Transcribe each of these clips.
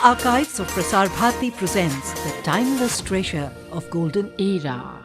Archives of Prasar Bharati presents the timeless treasure of golden era.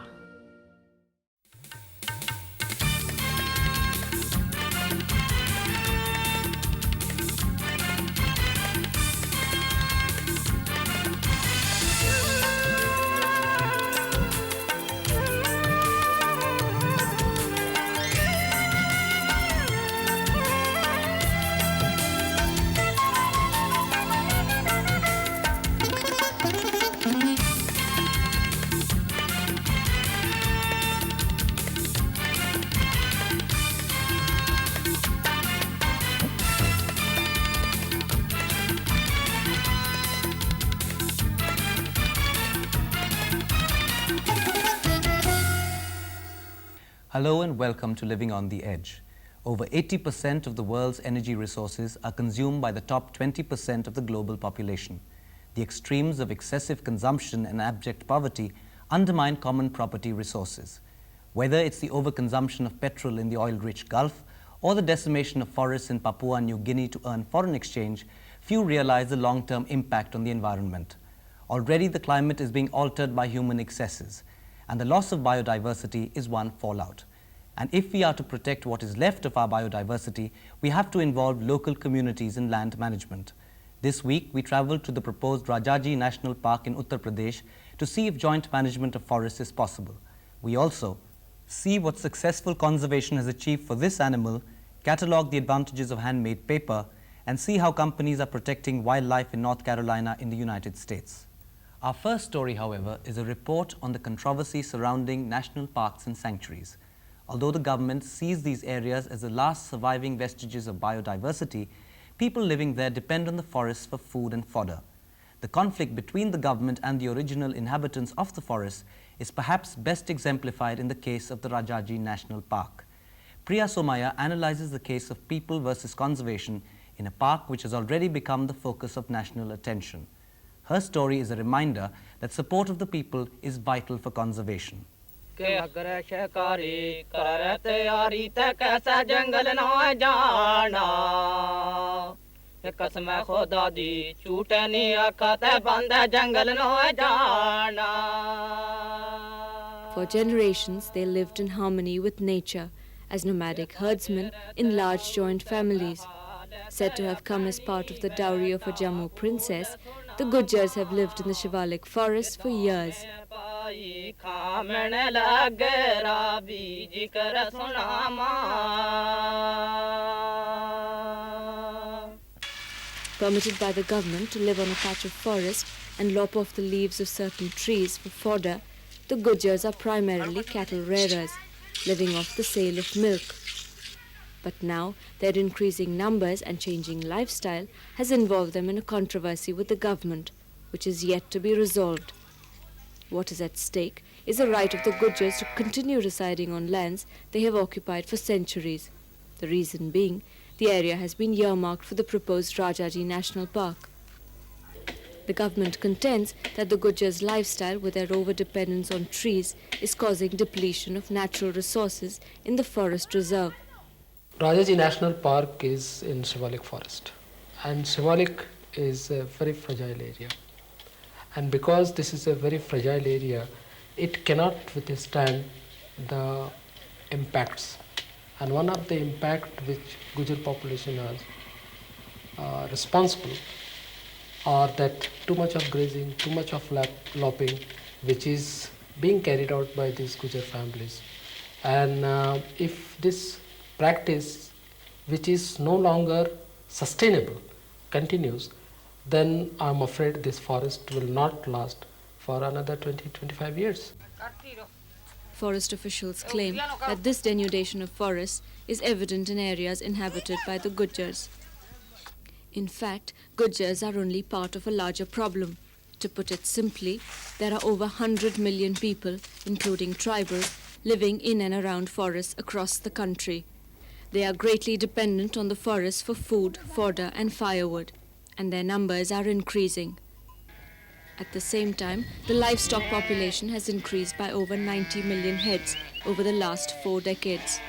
Hello and welcome to Living on the Edge. Over 80% of the world's energy resources are consumed by the top 20% of the global population. The extremes of excessive consumption and abject poverty undermine common property resources. Whether it's the overconsumption of petrol in the oil-rich Gulf or the decimation of forests in Papua New Guinea to earn foreign exchange, few realize the long-term impact on the environment. Already the climate is being altered by human excesses, and the loss of biodiversity is one fallout. And if we are to protect what is left of our biodiversity, we have to involve local communities in land management. This week, we traveled to the proposed Rajaji National Park in Uttar Pradesh to see if joint management of forests is possible. We also see what successful conservation has achieved for this animal, catalogue the advantages of handmade paper, and see how companies are protecting wildlife in North Carolina in the United States. Our first story, however, is a report on the controversy surrounding national parks and sanctuaries. Although the government sees these areas as the last surviving vestiges of biodiversity, people living there depend on the forests for food and fodder. The conflict between the government and the original inhabitants of the forest is perhaps best exemplified in the case of the Rajaji National Park. Priya Somaya analyzes the case of people versus conservation in a park which has already become the focus of national attention. Her story is a reminder that support of the people is vital for conservation. For generations, they lived in harmony with nature as nomadic herdsmen in large joint families. Said to have come as part of the dowry of a Jammu princess, the Gujars have lived in the Shivalik forest for years. Permitted by the government to live on a patch of forest and lop off the leaves of certain trees for fodder, the Gujars are primarily cattle rearers, living off the sale of milk. But now, their increasing numbers and changing lifestyle has involved them in a controversy with the government, which is yet to be resolved. What is at stake is the right of the Gujars to continue residing on lands they have occupied for centuries. The reason being, the area has been earmarked for the proposed Rajaji National Park. The government contends that the Gujars' lifestyle with their overdependence on trees is causing depletion of natural resources in the forest reserve. Rajaji National Park is in Shivalik forest, and Shivalik is a very fragile area. And because this is a very fragile area, it cannot withstand the impacts. And one of the impact which Gujar population are responsible are that too much of grazing, too much of lopping, which is being carried out by these Gujar families. And if this practice, which is no longer sustainable, continues, then I'm afraid this forest will not last for another 20-25 years. Forest officials claim that this denudation of forests is evident in areas inhabited by the Gujars. In fact, Gujars are only part of a larger problem. To put it simply, there are over 100 million people, including tribals, living in and around forests across the country. They are greatly dependent on the forests for food, fodder and firewood, and their numbers are increasing. At the same time, the livestock population has increased by over 90 million heads over the last 4 decades.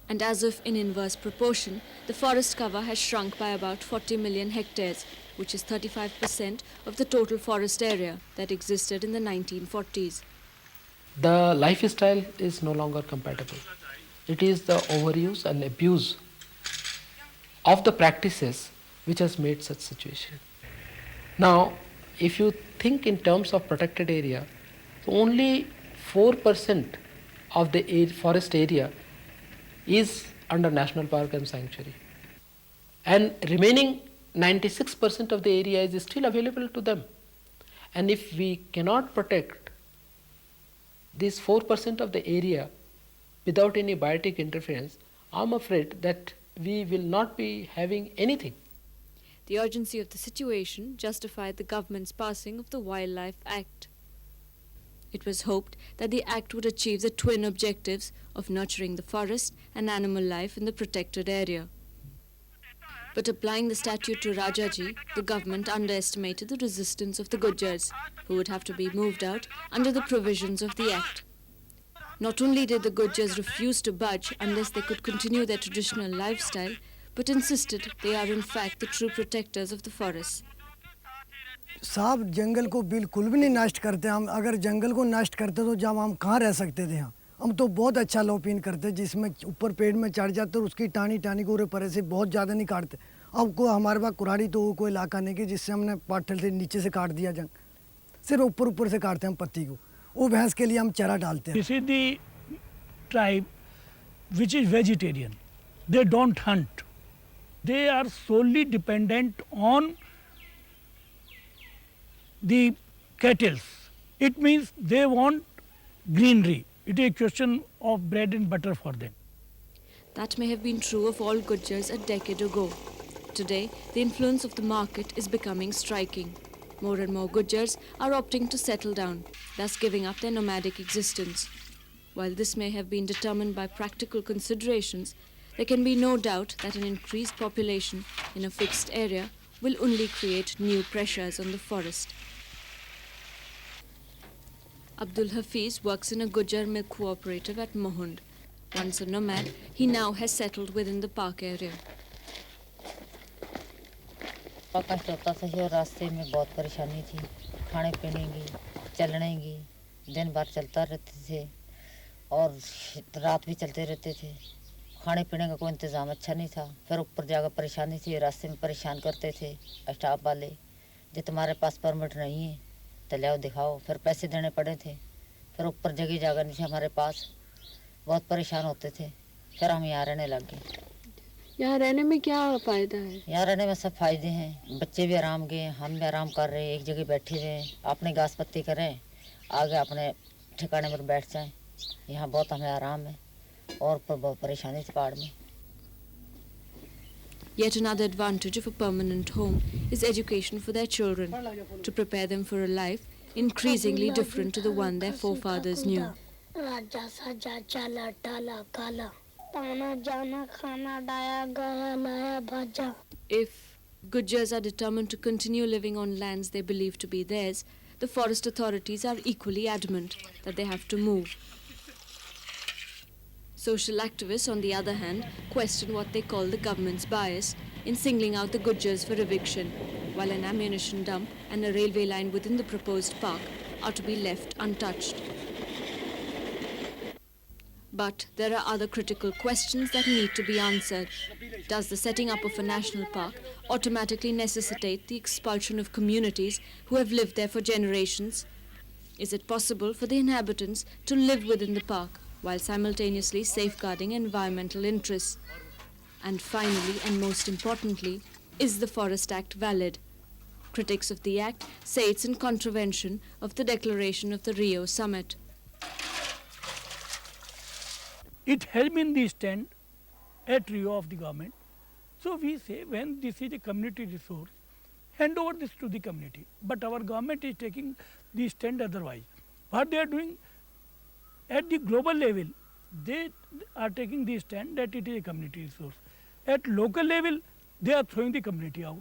And as if in inverse proportion, the forest cover has shrunk by about 40 million hectares, which is 35% of the total forest area that existed in the 1940s. The lifestyle is no longer compatible. It is the overuse and abuse of the practices which has made such situation. Now, if you think in terms of protected area, only 4% of the forest area is under national park and sanctuary, and remaining 96% of the area is still available to them. And if we cannot protect this 4% of the area without any biotic interference, I am afraid that we will not be having anything. The urgency of the situation justified the government's passing of the Wildlife Act. It was hoped that the Act would achieve the twin objectives of nurturing the forest and animal life in the protected area. But applying the statute to Rajaji, the government underestimated the resistance of the Gujars, who would have to be moved out under the provisions of the Act. Not only did the Gujars refuse to budge unless they could continue their traditional lifestyle, but insisted they are in fact the true protectors of the forests. साहब जंगल को बिल्कुल भी नहीं नष्ट करते हम। अगर जंगल को नष्ट करते तो जब हम कहाँ रह सकते थे यहाँ। हम तो बहुत अच्छा लोपिन करते जिसमें ऊपर पेड़ में चढ़ जाते और उसकी टानी टानी को परे से बहुत ज़्यादा नहीं काटते। अब को हमारे पास कुराड़ी तो कोई इलाका नहीं कि जिससे हमने पाठल से नीचे से काट दिया जंग, सिर्फ ऊपर ऊपर से काटते हैं पत्ती को। वो भैंस के लिए हम चारा डालते हैं। This is the tribe which is vegetarian. They don't hunt. They are solely dependent on the cattle. It means they want greenery. It is a question of bread and butter for them. That may have been true of all Gujars a decade ago. Today, the influence of the market is becoming striking. More and more Gujars are opting to settle down, thus giving up their nomadic existence. While this may have been determined by practical considerations, there can be no doubt that an increased population in a fixed area will only create new pressures on the forest. Abdul Hafiz works in a Gujar milk cooperative at Mohund. Once a nomad, he now has settled within the park area. कष्ट होता था जो रास्ते में बहुत परेशानी थी, खाने पीने की, चलने की, दिन भर चलता रहते थे और रात भी चलते रहते थे। खाने पीने का कोई इंतज़ाम अच्छा नहीं था। फिर ऊपर जाकर परेशानी थी, रास्ते में परेशान करते थे स्टाफ वाले, जो तुम्हारे पास परमिट नहीं है तो लाओ दिखाओ। फिर पैसे देने पड़े थे। फिर ऊपर जगह नहीं थी हमारे पास, बहुत परेशान होते थे। फिर हम यहाँ रहने लग गए। यहाँ रहने में क्या फ़ायदा है? यहाँ रहने में सब फायदे हैं। बच्चे भी आराम गए, हम भी आराम कर रहे हैं, एक जगह बैठे रहे, अपने घास पत्ती करें, आगे अपने ठिकाने पर बैठ जाएं। यहाँ बहुत हमें आराम है और बहुत परेशानी थी पहाड़ में। Yet another advantage of a permanent home is education for their children, to prepare them for a life increasingly different to the one their forefathers knew. राजा साजा चाला टाला काला ताना जाना खाना डाया गया लाया भाजा. If Gujars are determined to continue living on lands they believe to be theirs, the forest authorities are equally adamant that they have to move. Social activists, on the other hand, question what they call the government's bias in singling out the Gujars for eviction, while an ammunition dump and a railway line within the proposed park are to be left untouched. But there are other critical questions that need to be answered. Does the setting up of a national park automatically necessitate the expulsion of communities who have lived there for generations? Is it possible for the inhabitants to live within the park while simultaneously safeguarding environmental interests? And finally, and most importantly, is the Forest Act valid? Critics of the Act say it's in contravention of the declaration of the Rio Summit. It has been the stand at Rio of the government. So we say when this is a community resource, hand over this to the community. But our government is taking the stand otherwise. What they are doing at the global level, they are taking the stand that it is a community resource. At local level, they are throwing the community out.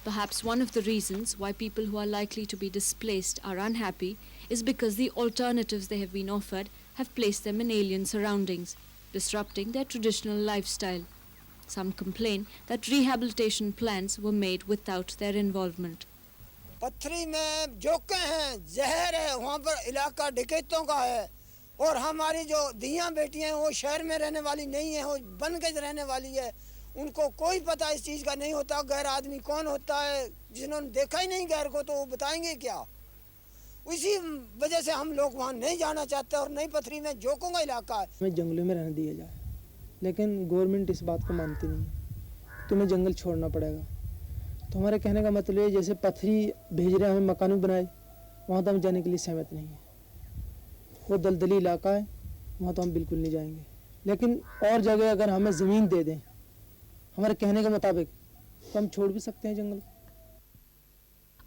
Perhaps one of the reasons why people who are likely to be displaced are unhappy is because the alternatives they have been offered have placed them in alien surroundings. disrupting their traditional lifestyle. Some complain that rehabilitation plans were made without their involvement. पत्थरी में जोके हैं, जहर है, वहाँ पर इलाका डकैतों का है और हमारी जो धियाँ बेटियाँ हैं वो शहर में रहने वाली नहीं है, वो बन के रहने वाली है। उनको कोई पता इस चीज़ का नहीं होता। गैर आदमी कौन होता है, जिन्होंने देखा ही नहीं गैर को तो वो बताएंगे क्या। इसी वजह से हम लोग वहाँ नहीं जाना चाहते और नई पत्थरी में जोकों का इलाका है। हमें जंगलों में रहने दिया जाए, लेकिन गवर्नमेंट इस बात को मानती नहीं है। तुम्हें जंगल छोड़ना पड़ेगा। तो हमारे कहने का मतलब है जैसे पत्थरी भेज रहे हैं हमें मकान भी बनाए, वहाँ तो हम जाने के लिए सहमत नहीं है। वो दलदली इलाका है, वहाँ तो हम बिल्कुल नहीं जाएंगे। लेकिन और जगह अगर हमें ज़मीन दे दें हमारे कहने के मुताबिक तो हम छोड़ भी सकते हैं जंगल।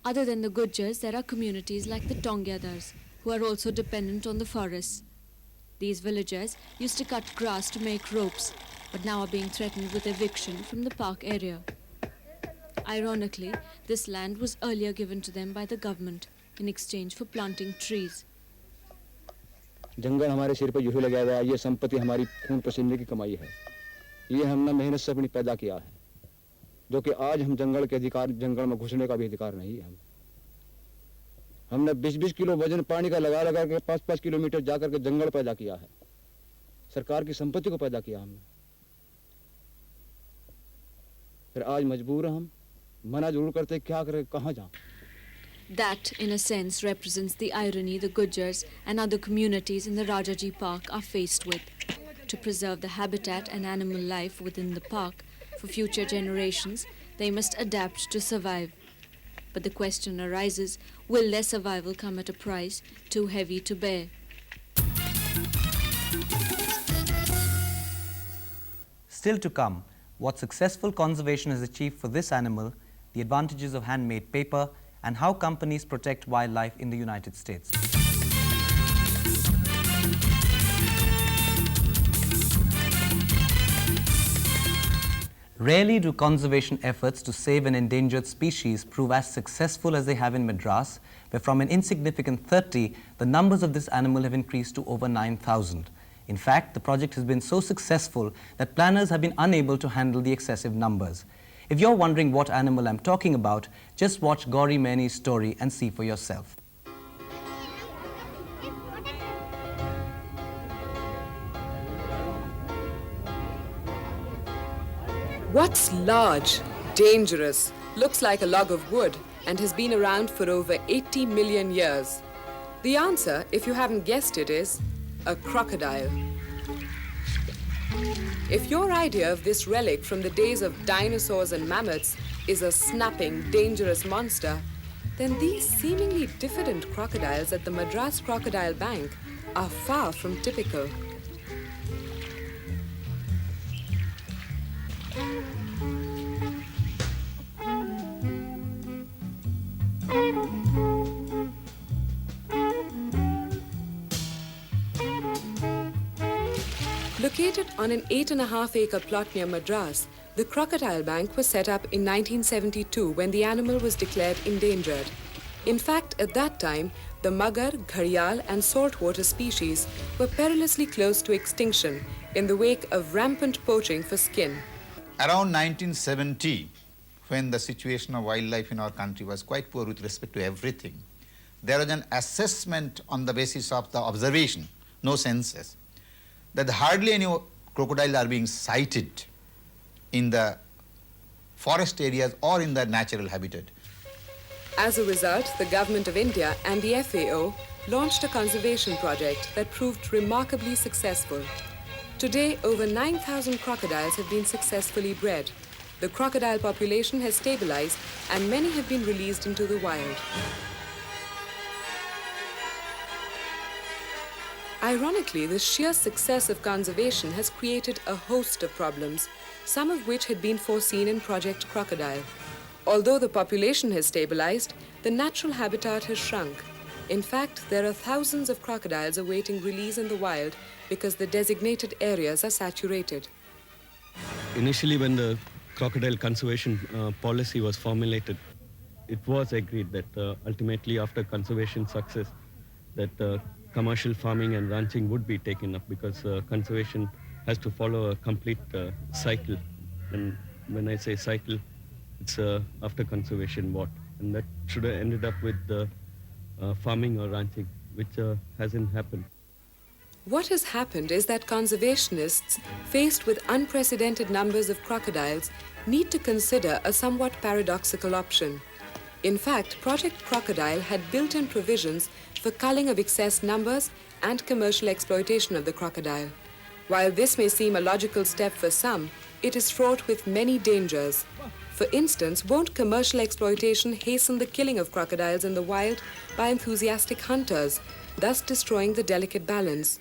Other than the Gujars, there are communities like the Tongyadars, who are also dependent on the forests. These villagers used to cut grass to make ropes, but now are being threatened with eviction from the park area. Ironically, this land was earlier given to them by the government in exchange for planting trees. जंगल हमारे सिर पर यूं ही लगा हुआ है, ये संपत्ति हमारी खून पसीने की कमाई है। ये हमने मेहनत से अपनी पैदा किया है, जो कि आज हम जंगल में घुसने का भी अधिकार नहीं है। हमने 20-20 किलो वजन पानी का लगा के 5-5 किलोमीटर जाकर के जंगल पैदा किया है। सरकार की संपत्ति को पैदा किया हमने। फिर आज मजबूर हम मना जरूर करते, क्या करें, कहाँ जाएं। That, in a sense, represents the irony the Gujars and other communities in the Rajaji Park are faced with. To preserve the habitat and animal life within the park for future generations, they must adapt to survive. But the question arises, will their survival come at a price too heavy to bear? Still to come, what successful conservation has achieved for this animal, the advantages of handmade paper, and how companies protect wildlife in the United States. Rarely do conservation efforts to save an endangered species prove as successful as they have in Madras, where from an insignificant 30, the numbers of this animal have increased to over 9,000. In fact, the project has been so successful that planners have been unable to handle the excessive numbers. If you're wondering what animal I'm talking about, just watch Gauri Maini's story and see for yourself. What's large, dangerous, looks like a log of wood, and has been around for over 80 million years? The answer, if you haven't guessed it, is a crocodile. If your idea of this relic from the days of dinosaurs and mammoths is a snapping, dangerous monster, then these seemingly diffident crocodiles at the Madras Crocodile Bank are far from typical. Located on an 8.5-acre plot near Madras, the Crocodile Bank was set up in 1972 when the animal was declared endangered. In fact, at that time, the magar, gharial and saltwater species were perilously close to extinction in the wake of rampant poaching for skin. Around 1970, when the situation of wildlife in our country was quite poor with respect to everything, there was an assessment on the basis of the observation, no census, that hardly any crocodiles are being sighted in the forest areas or in the natural habitat. As a result, the Government of India and the FAO launched a conservation project that proved remarkably successful. Today, over 9,000 crocodiles have been successfully bred. The crocodile population has stabilized and many have been released into the wild. Ironically, the sheer success of conservation has created a host of problems, some of which had been foreseen in Project Crocodile. Although the population has stabilized, the natural habitat has shrunk. In fact, there are thousands of crocodiles awaiting release in the wild because the designated areas are saturated. Initially, when the crocodile conservation policy was formulated, it was agreed that ultimately after conservation success, that commercial farming and ranching would be taken up because conservation has to follow a complete cycle. And when I say cycle, it's after conservation what? And that should have ended up with farming or ranching, which hasn't happened. What has happened is that conservationists, faced with unprecedented numbers of crocodiles, need to consider a somewhat paradoxical option. In fact, Project Crocodile had built-in provisions for culling of excess numbers and commercial exploitation of the crocodile. While this may seem a logical step for some, it is fraught with many dangers. For instance, won't commercial exploitation hasten the killing of crocodiles in the wild by enthusiastic hunters, thus destroying the delicate balance?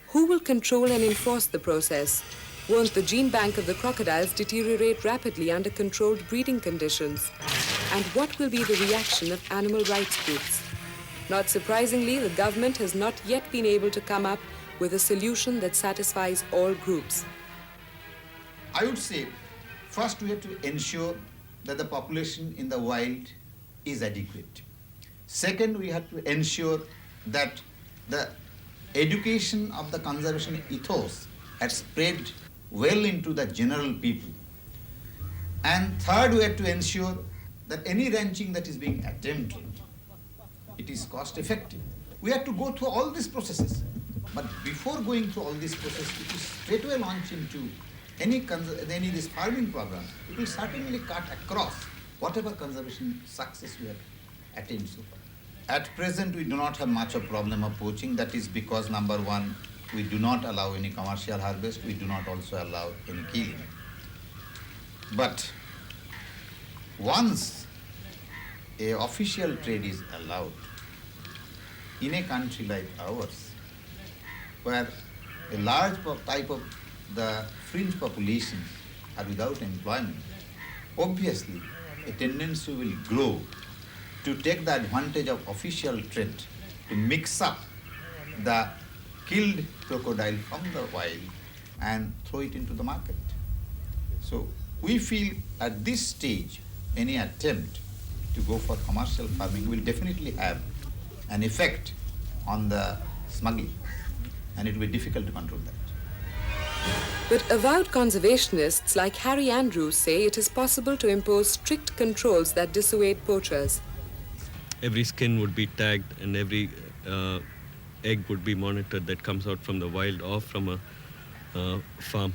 Who will control and enforce the process? Won't the gene bank of the crocodiles deteriorate rapidly under controlled breeding conditions? And what will be the reaction of animal rights groups? Not surprisingly, the government has not yet been able to come up with a solution that satisfies all groups. I would say, first we have to ensure that the population in the wild is adequate. Second, we have to ensure that the education of the conservation ethos has spread well into the general people. And third, we have to ensure that any ranching that is being attempted, it is cost effective. We have to go through all these processes. But before going through all these processes, if we straightway launch into any this farming program, it will certainly cut across whatever conservation success we have attained so far. At present, we do not have much of problem of poaching. That is because, number one, we do not allow any commercial harvest. We do not also allow any killing. But once an official trade is allowed in a country like ours, where a large type of the fringe populations are without employment, obviously a tendency will grow to take the advantage of official trade to mix up the killed crocodile from the wild and throw it into the market. So we feel at this stage any attempt to go for commercial farming will definitely have an effect on the smuggling, and it will be difficult to control that. But avowed conservationists like Harry Andrews say it is possible to impose strict controls that dissuade poachers. Every skin would be tagged and every egg would be monitored that comes out from the wild or from a farm.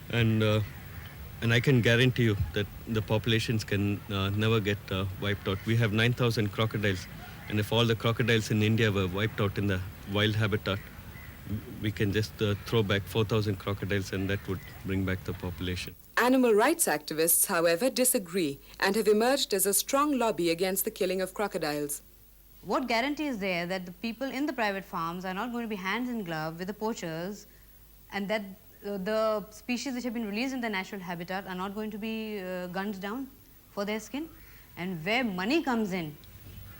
And I can guarantee you that the populations can never get wiped out. We have 9,000 crocodiles, and if all the crocodiles in India were wiped out in the wild habitat, we can just throw back 4,000 crocodiles and that would bring back the population. Animal rights activists, however, disagree and have emerged as a strong lobby against the killing of crocodiles. What guarantee is there that the people in the private farms are not going to be hands in glove with the poachers, and that the species which have been released in their natural habitat are not going to be gunned down for their skin? And where money comes in,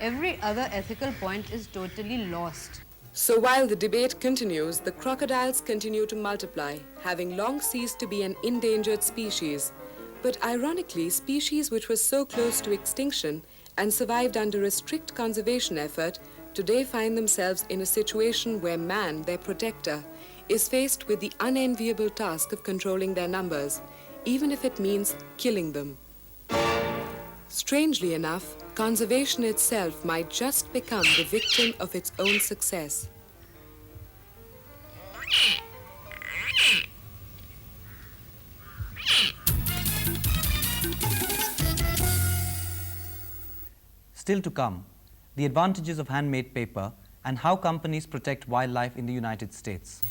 every other ethical point is totally lost. So while the debate continues, the crocodiles continue to multiply, having long ceased to be an endangered species. But ironically, species which were so close to extinction and survived under a strict conservation effort today find themselves in a situation where man, their protector, is faced with the unenviable task of controlling their numbers, even if it means killing them. Strangely enough, conservation itself might just become the victim of its own success. Still to come, the advantages of handmade paper and how companies protect wildlife in the United States.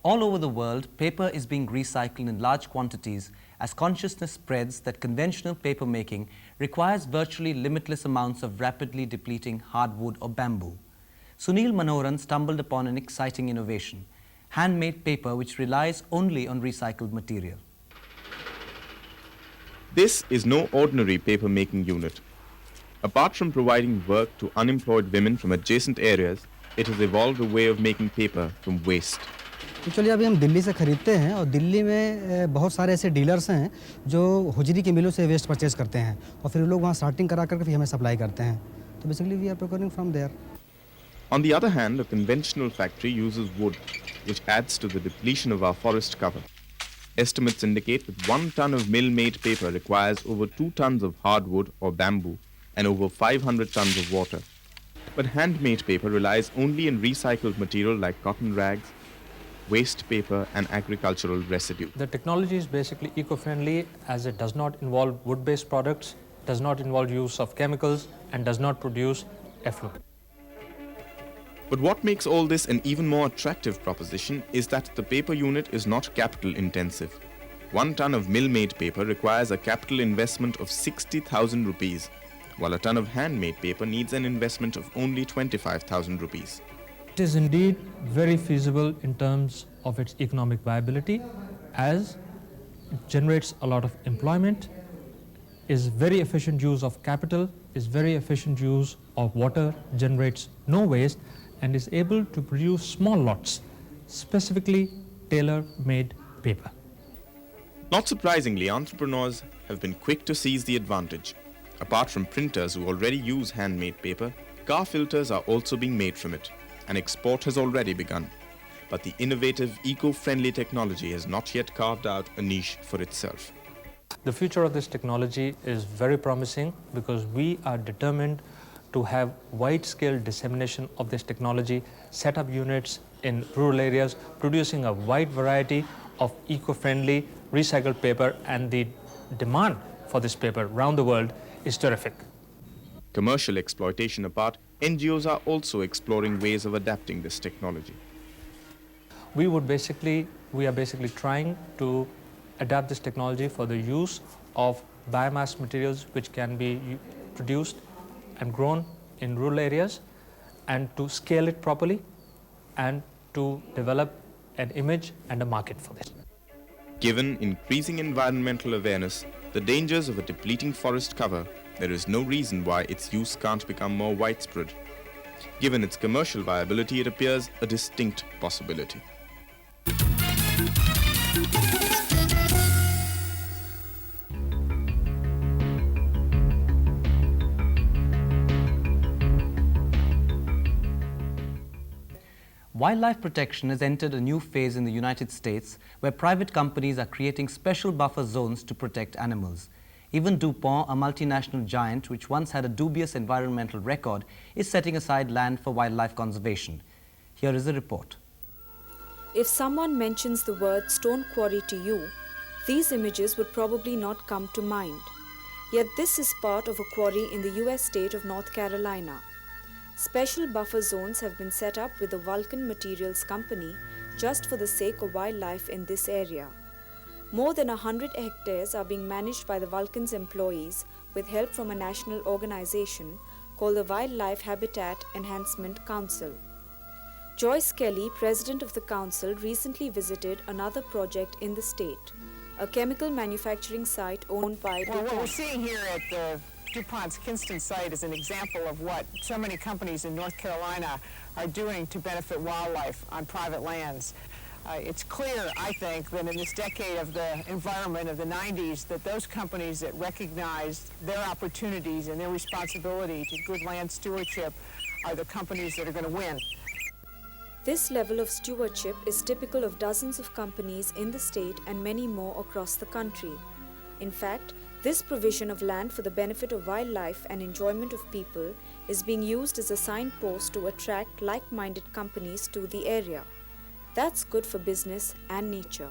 All over the world, paper is being recycled in large quantities as consciousness spreads that conventional paper making requires virtually limitless amounts of rapidly depleting hardwood or bamboo. Sunil Manoharan stumbled upon an exciting innovation, handmade paper which relies only on recycled material. This is no ordinary paper-making unit. Apart from providing work to unemployed women from adjacent areas, it has evolved a way of making paper from waste. Actually अभी हम दिल्ली से ख़रीदते हैं और दिल्ली में बहुत सारे ऐसे डीलर्स हैं जो हुजरी की मिलों से वेस्ट परचेज करते हैं और फिर लोग वहाँ स्टार्टिंग करा करके फिर हमें सप्लाई करते हैं, तो basically we are procuring from there. On the other hand, a conventional factory uses wood, which adds to the depletion of our forest cover. Estimates indicate that 1 ton of mill-made paper requires over 2 tons of hardwood or bamboo and over 500 tons of water. But handmade paper relies only on recycled material like cotton rags, waste paper and agricultural residue. The technology is basically eco-friendly as it does not involve wood-based products, does not involve use of chemicals and does not produce effluent. But what makes all this an even more attractive proposition is that the paper unit is not capital intensive. 1 ton of mill-made paper requires a capital investment of 60,000 rupees, while a ton of handmade paper needs an investment of only 25,000 rupees. It is indeed very feasible in terms of its economic viability as it generates a lot of employment, is very efficient use of capital, is very efficient use of water, generates no waste and is able to produce small lots, specifically tailor-made paper. Not surprisingly, entrepreneurs have been quick to seize the advantage. Apart from printers who already use handmade paper, car filters are also being made from it, and export has already begun. But the innovative, eco-friendly technology has not yet carved out a niche for itself. The future of this technology is very promising because we are determined to have wide-scale dissemination of this technology, set up units in rural areas, producing a wide variety of eco-friendly recycled paper, and the demand for this paper around the world is terrific. Commercial exploitation apart, NGOs are also exploring ways of adapting this technology. We are basically trying to adapt this technology for the use of biomass materials which can be produced and grown in rural areas, and to scale it properly and to develop an image and a market for this. Given increasing environmental awareness, the dangers of a depleting forest cover, there is no reason why its use can't become more widespread. Given its commercial viability, it appears a distinct possibility. Wildlife protection has entered a new phase in the United States where private companies are creating special buffer zones to protect animals. Even DuPont, a multinational giant which once had a dubious environmental record, is setting aside land for wildlife conservation. Here is a report. If someone mentions the word stone quarry to you, these images would probably not come to mind. Yet this is part of a quarry in the US state of North Carolina. Special buffer zones have been set up with the Vulcan Materials Company just for the sake of wildlife in this area. More than 100 hectares are being managed by the Vulcan's employees with help from a national organization called the Wildlife Habitat Enhancement Council. Joyce Kelly, president of the council, recently visited another project in the state, a chemical manufacturing site owned by DuPont. What we're seeing here at the DuPont's Kinston site is an example of what so many companies in North Carolina are doing to benefit wildlife on private lands. It's clear, I think, that in this decade of the environment of the 90s, that those companies that recognized their opportunities and their responsibility to good land stewardship are the companies that are going to win. This level of stewardship is typical of dozens of companies in the state and many more across the country. In fact, this provision of land for the benefit of wildlife and enjoyment of people is being used as a signpost to attract like-minded companies to the area. That's good for business and nature.